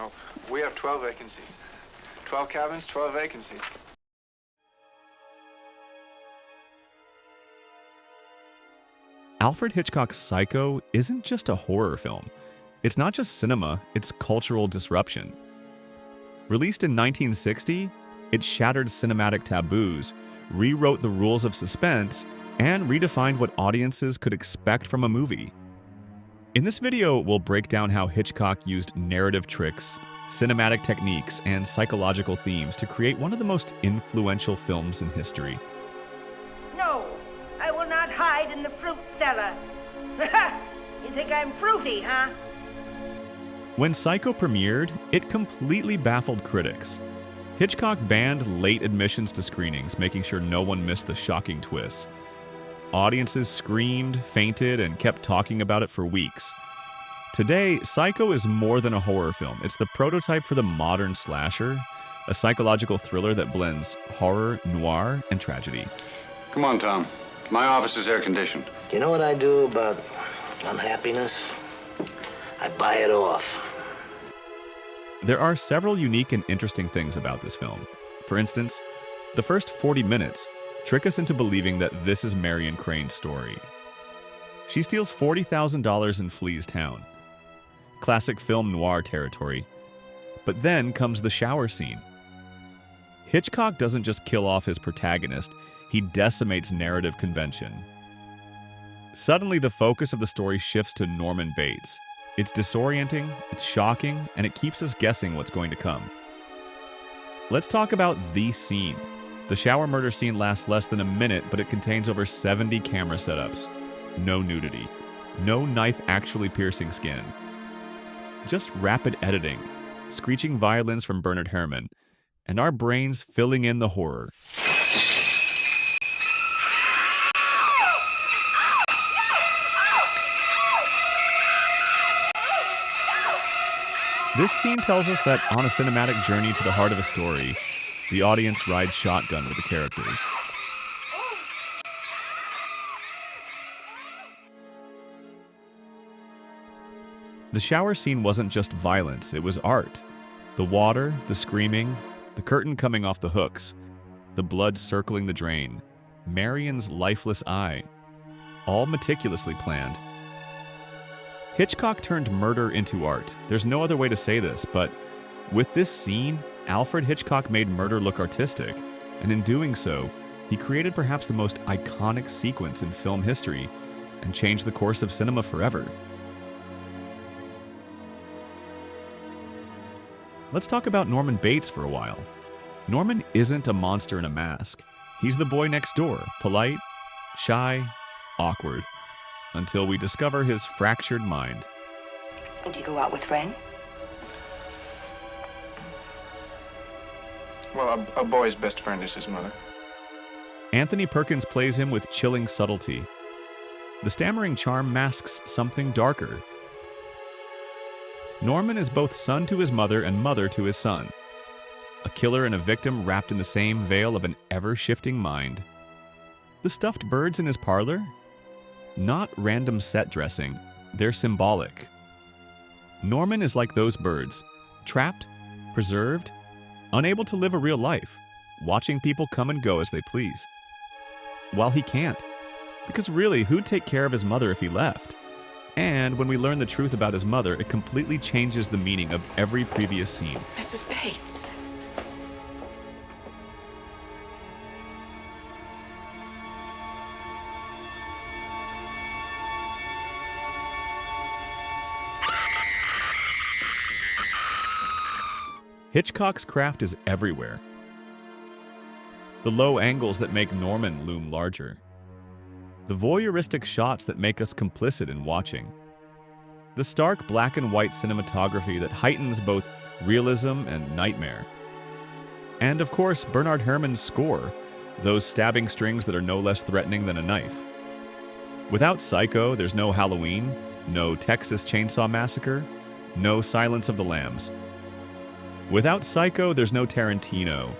Oh, we have 12 vacancies. 12 cabins, 12 vacancies. Alfred Hitchcock's Psycho isn't just a horror film. It's not just cinema, it's cultural disruption. Released in 1960, it shattered cinematic taboos, rewrote the rules of suspense, and redefined what audiences could expect from a movie. In this video, we'll break down how Hitchcock used narrative tricks, cinematic techniques, and psychological themes to create one of the most influential films in history. No, I will not hide in the fruit cellar. You think I'm fruity, huh? When Psycho premiered, it completely baffled critics. Hitchcock banned late admissions to screenings, making sure no one missed the shocking twists. Audiences screamed, fainted, and kept talking about it for weeks. Today, Psycho is more than a horror film. It's the prototype for the modern slasher, a psychological thriller that blends horror, noir, and tragedy. Come on, Tom. My office is air-conditioned. Do you know what I do about unhappiness? I buy it off. There are several unique and interesting things about this film. For instance, the first 40 minutes trick us into believing that this is Marion Crane's story. She steals $40,000 and flees town. Classic film noir territory. But then comes the shower scene. Hitchcock doesn't just kill off his protagonist, he decimates narrative convention. Suddenly, the focus of the story shifts to Norman Bates. It's disorienting, it's shocking, and it keeps us guessing what's going to come. Let's talk about the scene. The shower murder scene lasts less than a minute, but it contains over 70 camera setups. No nudity. No knife actually piercing skin. Just rapid editing, screeching violins from Bernard Herrmann, and our brains filling in the horror. This scene tells us that on a cinematic journey to the heart of a story, the audience rides shotgun with the characters. The shower scene wasn't just violence, it was art. The water, the screaming, the curtain coming off the hooks, the blood circling the drain, Marion's lifeless eye, all meticulously planned. Hitchcock turned murder into art. There's no other way to say this, but with this scene, Alfred Hitchcock made murder look artistic, and in doing so, he created perhaps the most iconic sequence in film history and changed the course of cinema forever. Let's talk about Norman Bates for a while. Norman isn't a monster in a mask. He's the boy next door, polite, shy, awkward, until we discover his fractured mind. Do you go out with friends? Well, a boy's best friend is his mother. Anthony Perkins plays him with chilling subtlety. The stammering charm masks something darker. Norman is both son to his mother and mother to his son. A killer and a victim wrapped in the same veil of an ever-shifting mind. The stuffed birds in his parlor? Not random set dressing, they're symbolic. Norman is like those birds, trapped, preserved, unable to live a real life, watching people come and go as they please. While he can't, because really, who'd take care of his mother if he left? And when we learn the truth about his mother, it completely changes the meaning of every previous scene. Mrs. Bates. Hitchcock's craft is everywhere. The low angles that make Norman loom larger. The voyeuristic shots that make us complicit in watching. The stark black and white cinematography that heightens both realism and nightmare. And of course, Bernard Herrmann's score, those stabbing strings that are no less threatening than a knife. Without Psycho, there's no Halloween, no Texas Chainsaw Massacre, no Silence of the Lambs. Without Psycho, there's no Tarantino,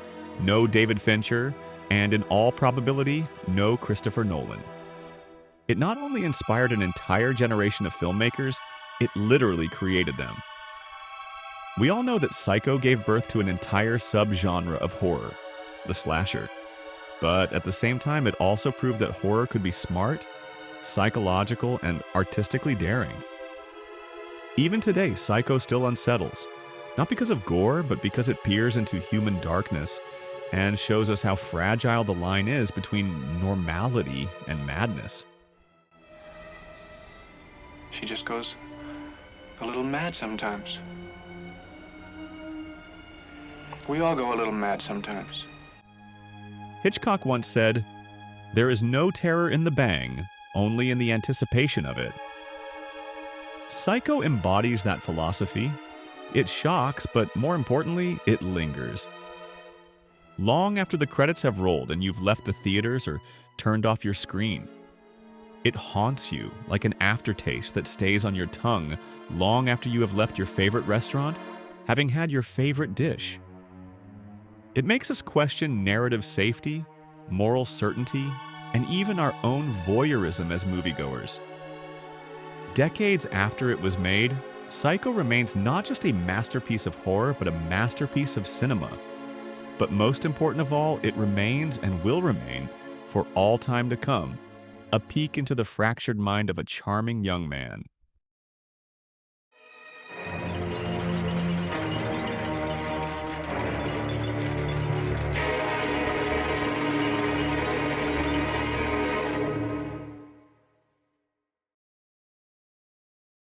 no David Fincher, and in all probability, no Christopher Nolan. It not only inspired an entire generation of filmmakers, it literally created them. We all know that Psycho gave birth to an entire subgenre of horror, the slasher. But at the same time, it also proved that horror could be smart, psychological, and artistically daring. Even today, Psycho still unsettles, not because of gore, but because it peers into human darkness and shows us how fragile the line is between normality and madness. She just goes a little mad sometimes. We all go a little mad sometimes. Hitchcock once said, "There is no terror in the bang, only in the anticipation of it." Psycho embodies that philosophy. It shocks, but more importantly, it lingers. Long after the credits have rolled and you've left the theaters or turned off your screen, it haunts you like an aftertaste that stays on your tongue long after you have left your favorite restaurant, having had your favorite dish. It makes us question narrative safety, moral certainty, and even our own voyeurism as moviegoers. Decades after it was made, Psycho remains not just a masterpiece of horror, but a masterpiece of cinema. But most important of all, it remains and will remain, for all time to come, a peek into the fractured mind of a charming young man.